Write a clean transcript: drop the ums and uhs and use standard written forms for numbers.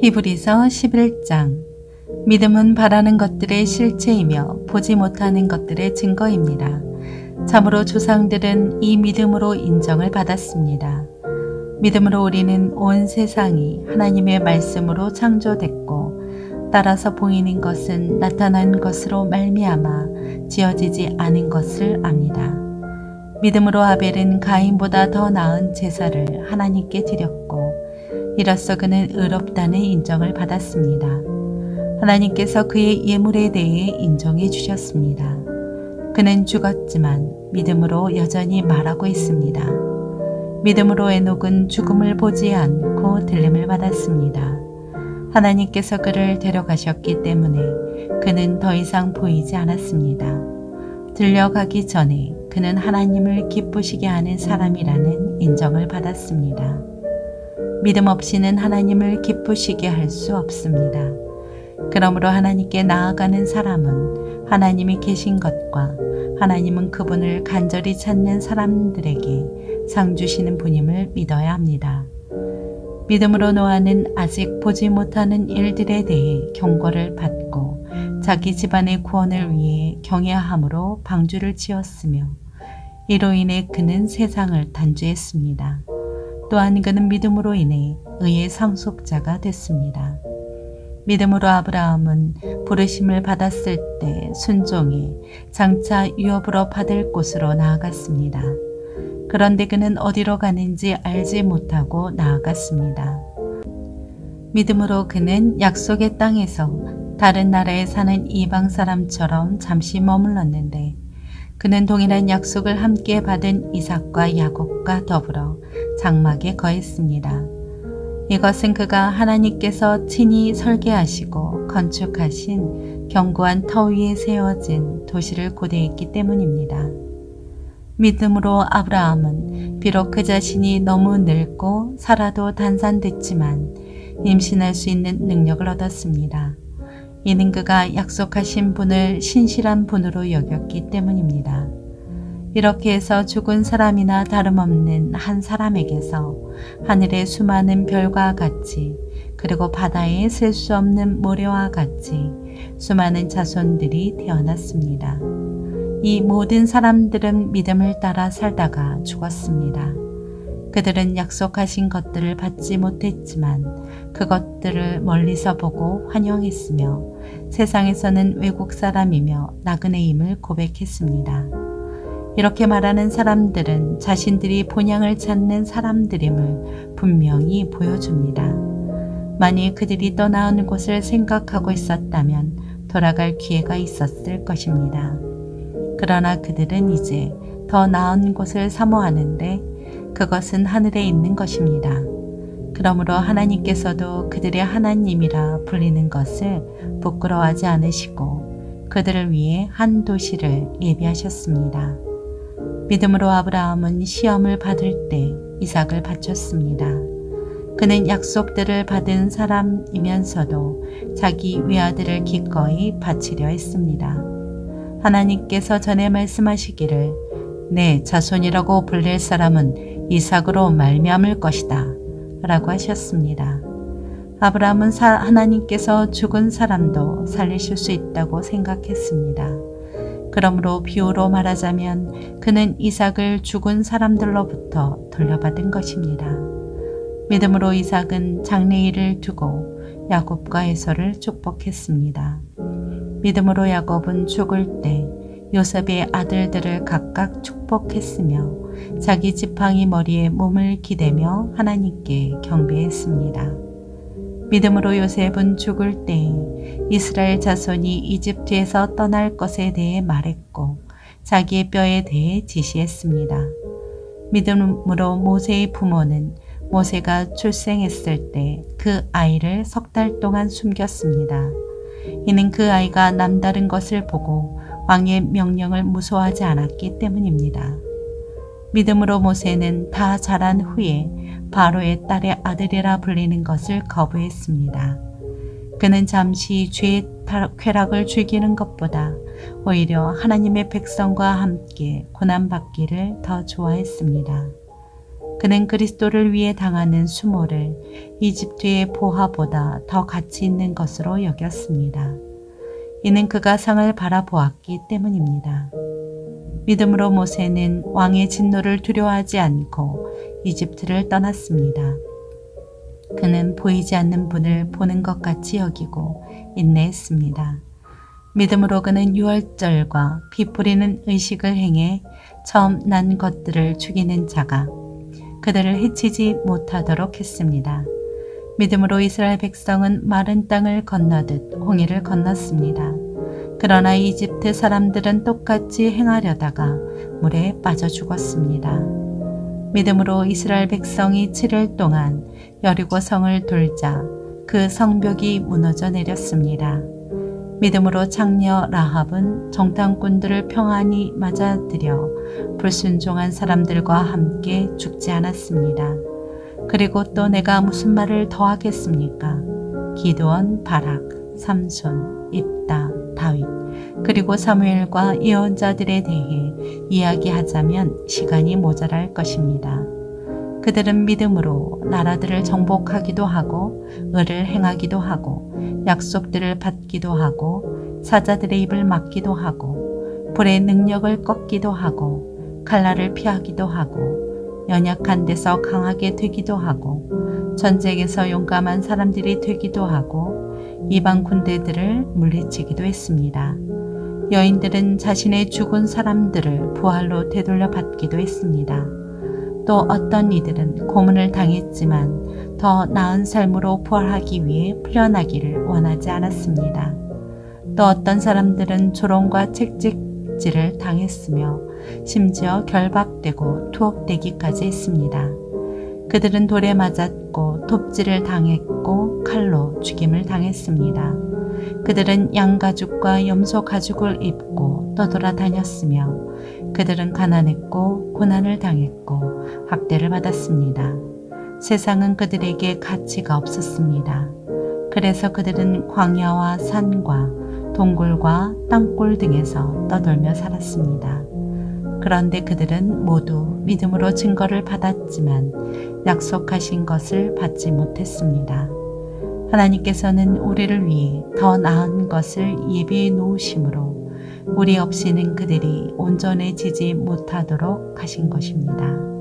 히브리서 11장. 믿음은 바라는 것들의 실체이며 보지 못하는 것들의 증거입니다. 참으로 조상들은 이 믿음으로 인정을 받았습니다. 믿음으로 우리는 온 세상이 하나님의 말씀으로 창조됐고, 따라서 보이는 것은 나타난 것으로 말미암아 지어지지 않은 것을 압니다. 믿음으로 아벨은 가인보다 더 나은 제사를 하나님께 드렸고, 이로써 그는 의롭다는 인정을 받았습니다. 하나님께서 그의 예물에 대해 인정해 주셨습니다. 그는 죽었지만 믿음으로 여전히 말하고 있습니다. 믿음으로 에녹은 죽음을 보지 않고 들림을 받았습니다. 하나님께서 그를 데려가셨기 때문에 그는 더 이상 보이지 않았습니다. 들려가기 전에 그는 하나님을 기쁘시게 하는 사람이라는 인정을 받았습니다. 믿음 없이는 하나님을 기쁘시게 할 수 없습니다. 그러므로 하나님께 나아가는 사람은 하나님이 계신 것과 하나님은 그분을 간절히 찾는 사람들에게 상 주시는 분임을 믿어야 합니다. 믿음으로 노아는 아직 보지 못하는 일들에 대해 경고를 받고 자기 집안의 구원을 위해 경외함으로 방주를 지었으며, 이로 인해 그는 세상을 단죄했습니다. 또한 그는 믿음으로 인해 의의 상속자가 됐습니다. 믿음으로 아브라함은 부르심을 받았을 때 순종해 장차 유업으로 받을 곳으로 나아갔습니다. 그런데 그는 어디로 가는지 알지 못하고 나아갔습니다. 믿음으로 그는 약속의 땅에서 다른 나라에 사는 이방 사람처럼 잠시 머물렀는데, 그는 동일한 약속을 함께 받은 이삭과 야곱과 더불어 장막에 거했습니다. 이것은 그가 하나님께서 친히 설계하시고 건축하신 견고한 터 위에 세워진 도시를 고대했기 때문입니다. 믿음으로 아브라함은 비록 그 자신이 너무 늙고 살아도 단산됐지만 임신할 수 있는 능력을 얻었습니다. 이는 그가 약속하신 분을 신실한 분으로 여겼기 때문입니다. 이렇게 해서 죽은 사람이나 다름없는 한 사람에게서 하늘의 수많은 별과 같이, 그리고 바다에 셀 수 없는 모래와 같이 수많은 자손들이 태어났습니다. 이 모든 사람들은 믿음을 따라 살다가 죽었습니다. 그들은 약속하신 것들을 받지 못했지만 그것들을 멀리서 보고 환영했으며, 세상에서는 외국 사람이며 나그네임을 고백했습니다. 이렇게 말하는 사람들은 자신들이 본향을 찾는 사람들임을 분명히 보여줍니다. 만일 그들이 떠나온 곳을 생각하고 있었다면 돌아갈 기회가 있었을 것입니다. 그러나 그들은 이제 더 나은 곳을 사모하는데 그것은 하늘에 있는 것입니다. 그러므로 하나님께서도 그들의 하나님이라 불리는 것을 부끄러워하지 않으시고 그들을 위해 한 도시를 예비하셨습니다. 믿음으로 아브라함은 시험을 받을 때 이삭을 바쳤습니다. 그는 약속들을 받은 사람이면서도 자기 외아들을 기꺼이 바치려 했습니다. 하나님께서 전에 말씀하시기를 내 자손이라고 불릴 사람은 이삭으로 말미암을 것이다 라고 하셨습니다. 아브라함은 하나님께서 죽은 사람도 살리실 수 있다고 생각했습니다. 그러므로 비유로 말하자면 그는 이삭을 죽은 사람들로부터 돌려받은 것입니다. 믿음으로 이삭은 장래일을 두고 야곱과 에서를 축복했습니다. 믿음으로 야곱은 죽을 때 요셉의 아들들을 각각 축복했으며 자기 지팡이 머리에 몸을 기대며 하나님께 경배했습니다. 믿음으로 요셉은 죽을 때 이스라엘 자손이 이집트에서 떠날 것에 대해 말했고 자기의 뼈에 대해 지시했습니다. 믿음으로 모세의 부모는 모세가 출생했을 때 그 아이를 석 달 동안 숨겼습니다. 이는 그 아이가 남다른 것을 보고 왕의 명령을 무서워하지 않았기 때문입니다. 믿음으로 모세는 다 자란 후에 바로의 딸의 아들이라 불리는 것을 거부했습니다. 그는 잠시 죄의 쾌락을 즐기는 것보다 오히려 하나님의 백성과 함께 고난받기를 더 좋아했습니다. 그는 그리스도를 위해 당하는 수모를 이집트의 보화보다 더 가치 있는 것으로 여겼습니다. 이는 그가 상을 바라보았기 때문입니다. 믿음으로 모세는 왕의 진노를 두려워하지 않고 이집트를 떠났습니다. 그는 보이지 않는 분을 보는 것 같이 여기고 인내했습니다. 믿음으로 그는 유월절과 피 뿌리는 의식을 행해 처음 난 것들을 죽이는 자가 그들을 해치지 못하도록 했습니다. 믿음으로 이스라엘 백성은 마른 땅을 건너듯 홍해를 건넜습니다. 그러나 이집트 사람들은 똑같이 행하려다가 물에 빠져 죽었습니다. 믿음으로 이스라엘 백성이 7일 동안 여리고 성을 돌자 그 성벽이 무너져 내렸습니다. 믿음으로 장녀 라합은 정탐꾼들을 평안히 맞아들여 불순종한 사람들과 함께 죽지 않았습니다. 그리고 또 내가 무슨 말을 더 하겠습니까? 기드온, 바락, 삼손, 입다, 다윗, 그리고 사무엘과 예언자들에 대해 이야기하자면 시간이 모자랄 것입니다. 그들은 믿음으로 나라들을 정복하기도 하고 의를 행하기도 하고 약속들을 받기도 하고 사자들의 입을 막기도 하고 불의 능력을 꺾기도 하고 칼날을 피하기도 하고 연약한 데서 강하게 되기도 하고 전쟁에서 용감한 사람들이 되기도 하고 이방 군대들을 물리치기도 했습니다. 여인들은 자신의 죽은 사람들을 부활로 되돌려 받기도 했습니다. 또 어떤 이들은 고문을 당했지만 더 나은 삶으로 부활하기 위해 풀려나기를 원하지 않았습니다. 또 어떤 사람들은 조롱과 채찍질을 당했으며 심지어 결박되고 투옥되기까지 했습니다. 그들은 돌에 맞았고 돕질을 당했고 칼로 죽임을 당했습니다. 그들은 양가죽과 염소 가죽을 입고 떠돌아다녔으며 그들은 가난했고 고난을 당했고 학대를 받았습니다. 세상은 그들에게 가치가 없었습니다. 그래서 그들은 광야와 산과 동굴과 땅굴 등에서 떠돌며 살았습니다. 그런데 그들은 모두 믿음으로 증거를 받았지만 약속하신 것을 받지 못했습니다. 하나님께서는 우리를 위해 더 나은 것을 예비해 놓으심으로 우리 없이는 그들이 온전해지지 못하도록 하신 것입니다.